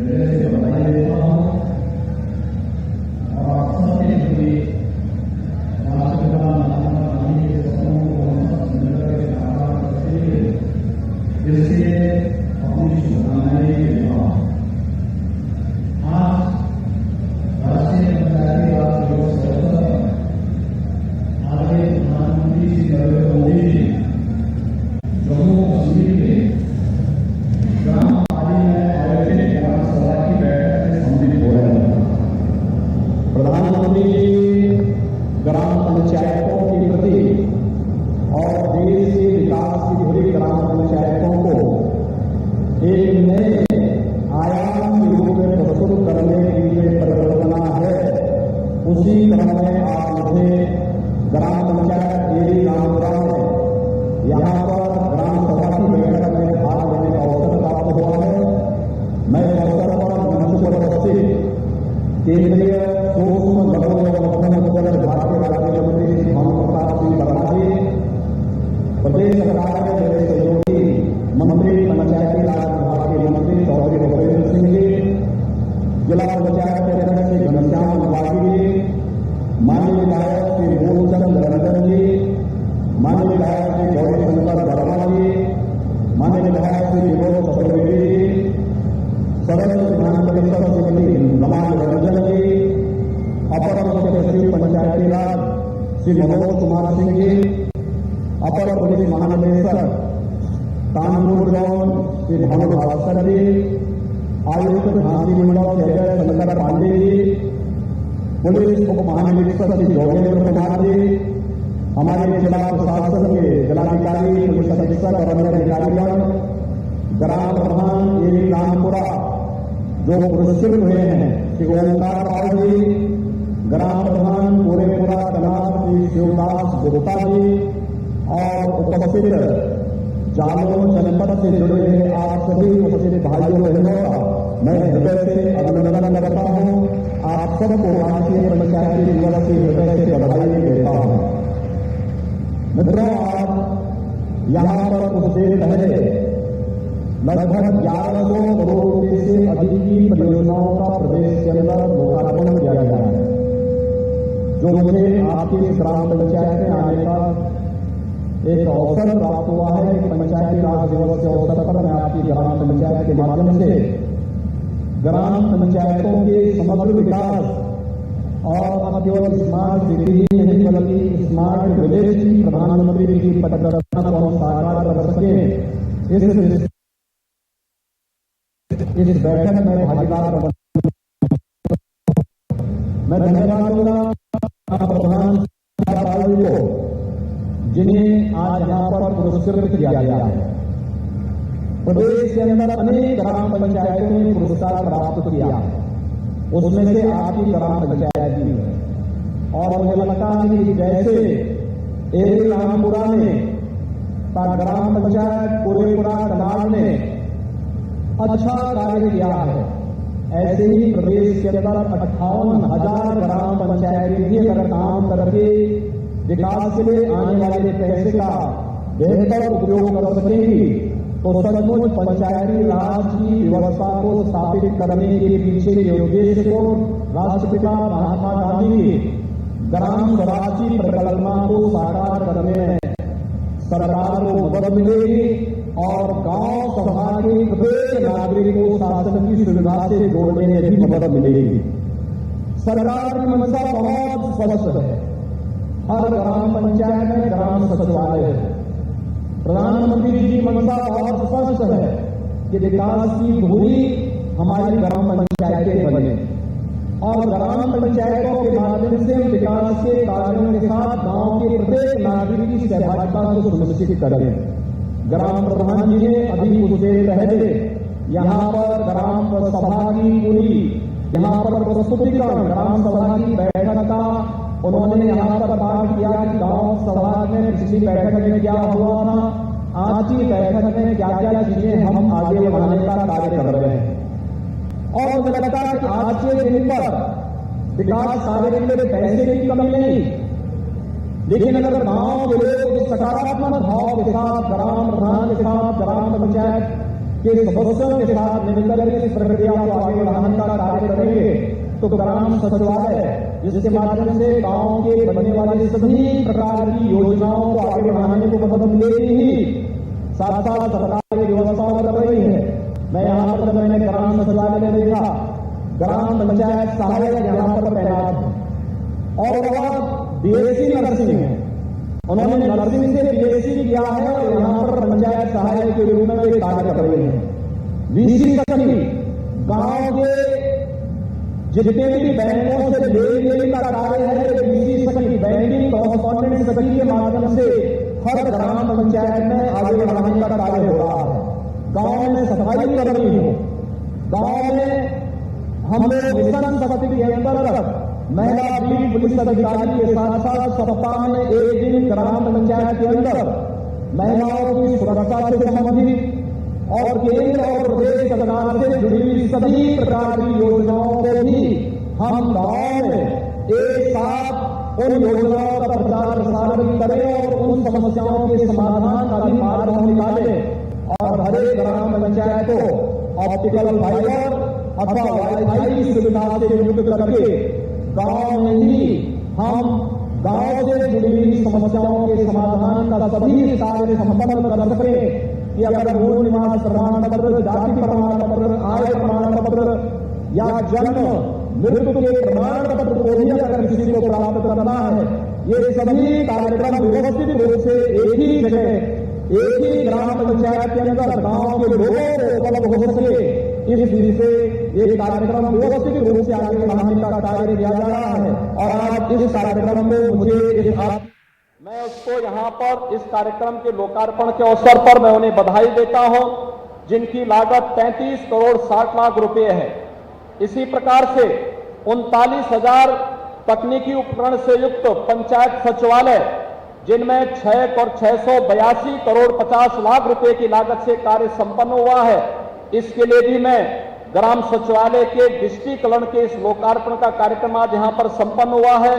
मेरे से बधाई देता हूँ और आप सबके प्रति राष्ट्रपिता महात्मा गांधी के सपनों को हम सब मिलकर के साकार कर सकें, इसलिए अपनी शुभकामनाएं देता हूँ। आज राष्ट्रीय पंचायती राज दिवस के अवसर पर आगे प्रधानमंत्री श्री नरेंद्र मोदी जी जम्मू कश्मीर के ग्राम पाली में आयोजित ग्राम सभा की बैठक में सम्मिलित हो रहे हैं। प्रधानमंत्री जी ग्राम पंचायतों के प्रति और देश के विकास की धुरी ग्राम पंचायतों को एक नए आयाम के रूप में प्रस्तुत करने की जो परिकल्पना है, उसी क्रम में आप मुझे ग्राम पंचायत एरी रामपुरा में यहाँ पर ग्राम सभा की बैठक में भाग लेने का अवसर प्राप्त हुआ है। मैं इस अवसर पर मंच पर उपस्थित केंद्रीय सूक्ष्म लघु एवं मध्यम उद्यम विभाग के राज्य मंत्री श्री भानु प्रताप सिंह वर्मा जी, प्रदेश सरकार के मेरे सहयोगी मंत्री पंचायती राज विभाग के मंत्री चौधरी भूपेंद्र सिंह जी, जिला पंचायत के अध्यक्ष श्री घनश्याम तिवारी जी, माननीय विधायक श्री मूलचंद रंजन जी, माननीय विधायक श्री गौरी शंकर वर्मा जी, माननीय विधायक श्री विनोद चतुर्वेदी जी, सदस्य विधान परिषद श्रीमती रमाल रंजन जी, अपर मुख्य सचिव पंचायती राज श्री मनोज कुमार सिंह जी, अपर पुलिस महानिदेशक कानपुर जोन श्री भानु भास्कर जी, आयुक्त झांसी मंडल जय शंकर पांडे जी, पुलिस उप महानिरीक्षक श्री योगेंद्र कुमार जी, हमारे जिला प्रशासन के जिलाधिकारी, पुलिस अधीक्षक और अन्य अधिकारीगण, ग्राम प्रधान एरी रामपुरा जो पुरस्कृत हुए हैं श्री ओंकार राव जी, ग्राम प्रधान पूरेपुरा कनार श्री शिवदास गुप्ता जी और उपस्थित जालौन जनपद से जुड़े हुए आप सभी उपस्थित भाइयों बहनों का मैं हृदय से अभिनंदन करता हूँ। आप सबको राष्ट्रीय पंचायती दिवस की हृदय से बधाई देता हूँ। मित्रों, आज यहाँ पर कुछ देर पहले लगभग 1100 करोड़ रुपये से अधिक की परियोजनाओं का प्रदेश के अंदर लोकार्पण किया गया है, जो मुझे आपके ग्राम पंचायत में आने का एक अवसर प्राप्त हुआ है। पंचायती राज दिवस के अवसर पर मैं आपकी ग्राम पंचायत के माध्यम से ग्राम पंचायतों के समग्र विकास और अब केवल स्मार्ट सिटी ही नहीं बल्कि स्मार्ट विलेज की प्रधानमंत्री की परिकल्पना को हम साकार कर सके, इस बैठक में भागीदार मैं धन्यवाद दूंगा प्रधान को, जिन्हें आज यहाँ पर पुरस्कृत किया गया है। प्रदेश के अंदर अनेक ग्राम पंचायतों ने पुरस्कार प्राप्त किया है, उसमें से आपकी ग्राम पंचायत भी है। और मुझे लगता है कि जैसे एरी रामपुरा ने ग्राम पंचायत पूरेपुरा कनाल ने अच्छा कार्य किया है, ऐसे ही प्रदेश के अंदर 58,000 ग्राम पंचायतें भी अगर काम करके विकास के लिए आने वाले पैसे का बेहतर उपयोग कर सकेंगी तो सचमुच पंचायती राज की व्यवस्था को स्थापित करने के पीछे के उद्देश्य को राष्ट्रपिता महात्मा गांधी की ग्राम स्वराज की परिकल्पना को साकार करने में सरकार को मदद मिलेगी और गांव सभा के प्रत्येक नागरिक को शासन की सुविधा से जोड़ने में भी मदद मिलेगी। सरकार की मंशा बहुत स्पष्ट है, हर ग्राम पंचायत में ग्राम सचिवालय है। प्रधानमंत्री जी की मंशा बहुत स्पष्ट है कि विकास की धुरी हमारी ग्राम पंचायतें बने और ग्राम पंचायतों के माध्यम से विकास के कार्यों के साथ गांव के प्रत्येक नागरिक की सहभागिता को सुनिश्चित करें। ग्राम प्रधान जी ने अभी कुछ देर पहले यहाँ पर ग्राम सभा की पूरी यहाँ पर प्रस्तुतिकरण ग्राम सभा की बैठक का उन्होंने यहाँ पर बात किया कि गांव सभा में पिछली बैठक में क्या हुआ था, आज की बैठक में क्या क्या चीजें हम आगे बढ़ाने का कार्य कर रहे हैं। और मुझे लगता है कि आज के दिन पर विकास कार्य के लिए पैसे की कमी नहीं, लेकिन अगर गांव के लोग सकारात्मक भाव के साथ ग्राम प्रधान के साथ ग्राम पंचायत के सदस्यों के साथ मिलकर इस प्रक्रिया को आगे तो ग्राम सचिवालय जिसके माध्यम से गांव के बनने वाले सभी प्रकार की योजनाओं को आगे बढ़ाने को मदद मिलेगी ही साथ साथ सरकार की व्यवस्थाओं कर रही है। मैं यहाँ पर मैंने ग्राम सचिवालय में देखा, ग्राम पंचायत सहायक यहाँ पर तैनात है और वह बीएससी नर्सिंग है। उन्होंने नर्सिंग से बीएससी किया है और यहाँ पर पंचायत सहायक के रूप में वे कार्य कर रहे हैं। वीसी सखी गांव के जितने भी बैंकों से लेन देन का कार्य है, वीसी सखी बैंकिंग कॉरेस्पॉन्डेंट सखी के माध्यम से हर ग्राम पंचायत में आगे बढ़ाने का कार्य हो रहा है। गांव में सफाई कर रही हो, गांव में हम लोग मिशन शक्ति के अंतर्गत महिला बीट पुलिस अधिकारी के साथ साथ सप्ताह में एक दिन ग्राम पंचायत के अंदर महिलाओं की सुरक्षा से संबंधित और केंद्र और प्रदेश सरकार से जुड़ी हुई सभी प्रकार की योजनाओं को भी हम गांव में एक साथ उन योजनाओं का प्रचार प्रसार भी करें और उन समस्याओं के समाधान का भी मार्ग हम निकालें और हर एक ग्राम पंचायत को ऑप्टिकल फाइबर अथवा वाईफाई की सुविधा से युक्त करके गांव में ही हम गांव से जुड़ी हुई समस्याओं के समाधान का सभी कार्य संपन्न कर सकें कि अगर मूल निवास प्रमाण पत्र, जाति प्रमाण पत्र, आय प्रमाण पत्र या जन्म मृत्यु के प्रमाण पत्र को भी अगर किसी को प्राप्त करना है, ये सभी कार्यक्रम व्यवस्थित रूप से एक ही जगह, एक ही ग्राम पंचायत के अंदर गांव के लोगों को उपलब्ध हो सके, इस दृष्टि से ये कार्यक्रम व्यवस्थित रूप से आगे बढ़ाने का कार्य किया जा रहा है। और आज इस कार्यक्रम में मुझे मैं उसको यहाँ पर इस कार्यक्रम के लोकार्पण के अवसर पर मैं उन्हें बधाई देता हूँ, जिनकी लागत 33 करोड़ 60 लाख रुपए है। इसी प्रकार से 39,000 तकनीकी उपकरण से युक्त पंचायत सचिवालय, जिनमें 6 और 682 करोड़ 50 लाख रुपए की लागत से कार्य संपन्न हुआ है, इसके लिए भी मैं ग्राम सचिवालय के डिजिटीकरण के इस लोकार्पण का कार्यक्रम आज यहाँ पर संपन्न हुआ है।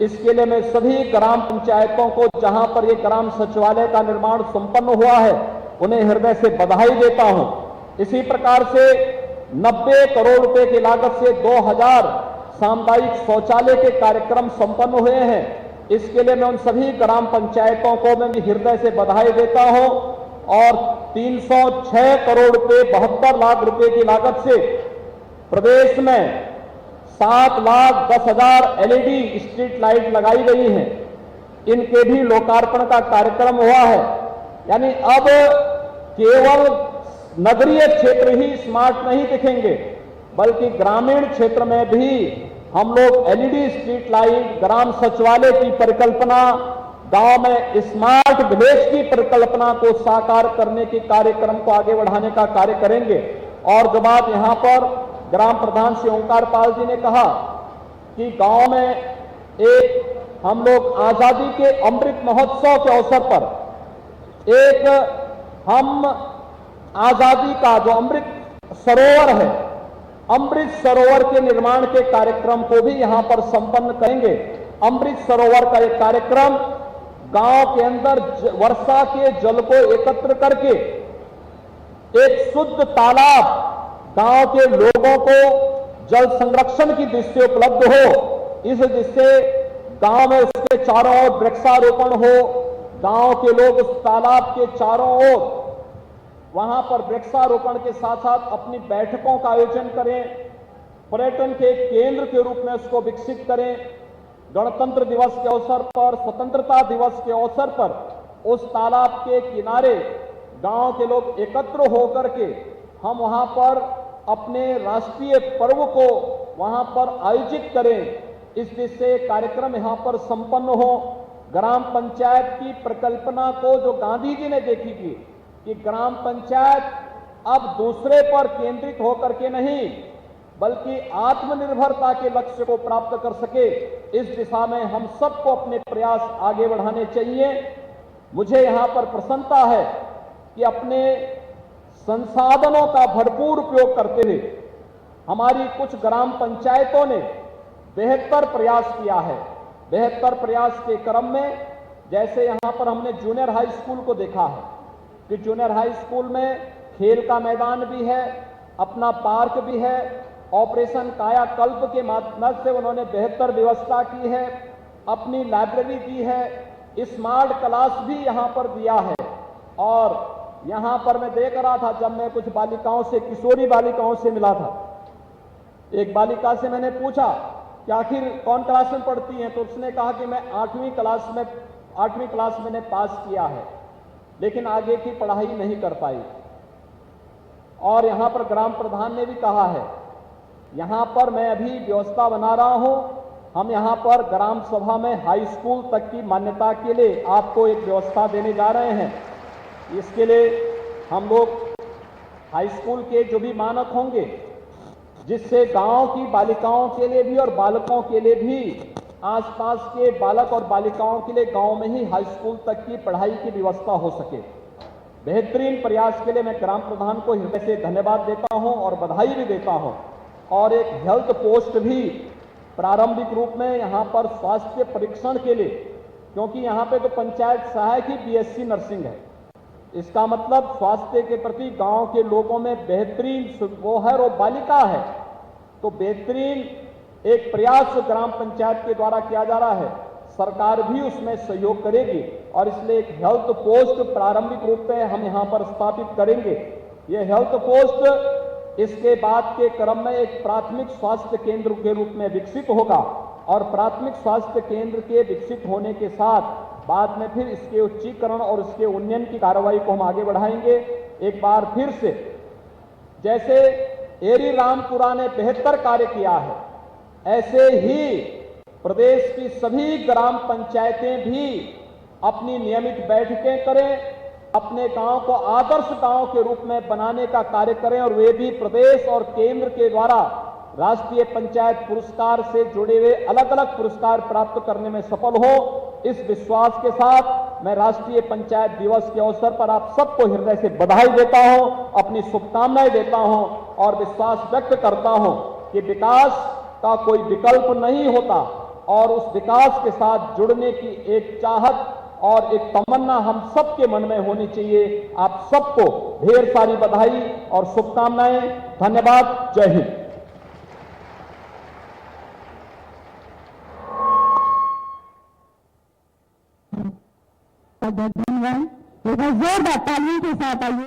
इसके लिए मैं सभी ग्राम पंचायतों को जहां पर ये ग्राम सचिवालय का निर्माण संपन्न हुआ है, उन्हें हृदय से बधाई देता हूं। इसी प्रकार से 90 करोड़ रुपए की लागत से 2000 सामुदायिक शौचालय के कार्यक्रम संपन्न हुए हैं। इसके लिए मैं उन सभी ग्राम पंचायतों को मैं हृदय से बधाई देता हूं। और 306 करोड़ रुपए 72 लाख रुपए की लागत से प्रदेश में 7,10,000 एलईडी स्ट्रीट लाइट लगाई गई हैं, इनके भी लोकार्पण का कार्यक्रम हुआ है। यानी अब केवल नगरीय क्षेत्र ही स्मार्ट नहीं दिखेंगे, बल्कि ग्रामीण क्षेत्र में भी हम लोग एलईडी स्ट्रीट लाइट, ग्राम सचिवालय की परिकल्पना, गांव में स्मार्ट विलेज की परिकल्पना को साकार करने के कार्यक्रम को आगे बढ़ाने का कार्य करेंगे। और जो बात यहाँ पर ग्राम प्रधान श्री ओंकार पाल जी ने कहा कि गांव में एक हम लोग आजादी के अमृत महोत्सव के अवसर पर एक हम आजादी का जो अमृत सरोवर है, अमृत सरोवर के निर्माण के कार्यक्रम को भी यहां पर संपन्न करेंगे। अमृत सरोवर का एक कार्यक्रम गांव के अंदर वर्षा के जल को एकत्र करके एक शुद्ध तालाब गांव के लोगों को जल संरक्षण की दृष्टि से उपलब्ध हो, इस दृष्टि से गांव में उसके चारों ओर वृक्षारोपण हो, गांव के लोग उस तालाब के चारों ओर वहां पर वृक्षारोपण के साथ साथ अपनी बैठकों का आयोजन करें, पर्यटन के केंद्र के रूप में उसको विकसित करें। गणतंत्र दिवस के अवसर पर, स्वतंत्रता दिवस के अवसर पर उस तालाब के किनारे गांव के लोग एकत्र होकर के हम वहां पर अपने राष्ट्रीय पर्व को वहां पर आयोजित करें। इस दृष्टि से कार्यक्रम यहां पर संपन्न हो। ग्राम पंचायत की परिकल्पना को जो गांधी जी ने देखी थी कि ग्राम पंचायत अब दूसरे पर केंद्रित होकर के नहीं, बल्कि आत्मनिर्भरता के लक्ष्य को प्राप्त कर सके, इस दिशा में हम सबको अपने प्रयास आगे बढ़ाने चाहिए। मुझे यहां पर प्रसन्नता है कि अपने संसाधनों का भरपूर उपयोग करते हुए हमारी कुछ ग्राम पंचायतों ने बेहतर प्रयास किया है। बेहतर प्रयास के क्रम में जैसे यहां पर हमने जूनियर हाई स्कूल को देखा है कि जूनियर हाई स्कूल में खेल का मैदान भी है, अपना पार्क भी है, ऑपरेशन कायाकल्प के माध्यम से उन्होंने बेहतर व्यवस्था की है, अपनी लाइब्रेरी दी है, स्मार्ट क्लास भी यहां पर दिया है। और यहां पर मैं देख रहा था, जब मैं कुछ बालिकाओं से, किशोरी बालिकाओं से मिला था, एक बालिका से मैंने पूछा कि आखिर कौन क्लास में पढ़ती हैं, तो उसने कहा कि मैं 8वीं क्लास मैंने पास किया है, लेकिन आगे की पढ़ाई नहीं कर पाई। और यहां पर ग्राम प्रधान ने भी कहा है, यहां पर मैं अभी व्यवस्था बना रहा हूं, हम यहां पर ग्राम सभा में हाई स्कूल तक की मान्यता के लिए आपको एक व्यवस्था देने जा रहे हैं। इसके लिए हम लोग हाई स्कूल के जो भी मानक होंगे, जिससे गांव की बालिकाओं के लिए भी और बालकों के लिए भी, आसपास के बालक और बालिकाओं के लिए गांव में ही हाई स्कूल तक की पढ़ाई की व्यवस्था हो सके। बेहतरीन प्रयास के लिए मैं ग्राम प्रधान को हृदय से धन्यवाद देता हूं और बधाई भी देता हूं। और एक हेल्थ पोस्ट भी प्रारंभिक रूप में यहां पर स्वास्थ्य परीक्षण के लिए, क्योंकि यहां पे तो पंचायत सहायक ही बीएससी नर्सिंग है, इसका मतलब स्वास्थ्य के प्रति गांव के लोगों में बेहतरीन वो है और बालिका है, तो बेहतरीन एक प्रयास ग्राम पंचायत के द्वारा किया जा रहा है। सरकार भी उसमें सहयोग करेगी और इसलिए एक हेल्थ पोस्ट प्रारंभिक रूप में हम यहां पर स्थापित करेंगे। ये हेल्थ पोस्ट इसके बाद के क्रम में एक प्राथमिक स्वास्थ्य केंद्र के रूप में विकसित होगा और प्राथमिक स्वास्थ्य केंद्र के विकसित होने के साथ बाद में फिर इसके उच्चीकरण और इसके उन्नयन की कार्रवाई को हम आगे बढ़ाएंगे। एक बार फिर से, जैसे एरी रामपुरा ने बेहतर कार्य किया है, ऐसे ही प्रदेश की सभी ग्राम पंचायतें भी अपनी नियमित बैठकें करें, अपने गांव को आदर्श गांव के रूप में बनाने का कार्य करें और वे भी प्रदेश और केंद्र के द्वारा राष्ट्रीय पंचायत पुरस्कार से जुड़े हुए अलग अलग पुरस्कार प्राप्त करने में सफल हो। इस विश्वास के साथ मैं राष्ट्रीय पंचायत दिवस के अवसर पर आप सबको हृदय से बधाई देता हूं, अपनी शुभकामनाएं देता हूं और विश्वास व्यक्त करता हूं कि विकास का कोई विकल्प नहीं होता और उस विकास के साथ जुड़ने की एक चाहत और एक तमन्ना हम सबके मन में होनी चाहिए। आप सबको ढेर सारी बधाई और शुभकामनाएं। धन्यवाद। जय हिंद। धन्यवाद। एक बार जोरदार तालियों के साथ आइए।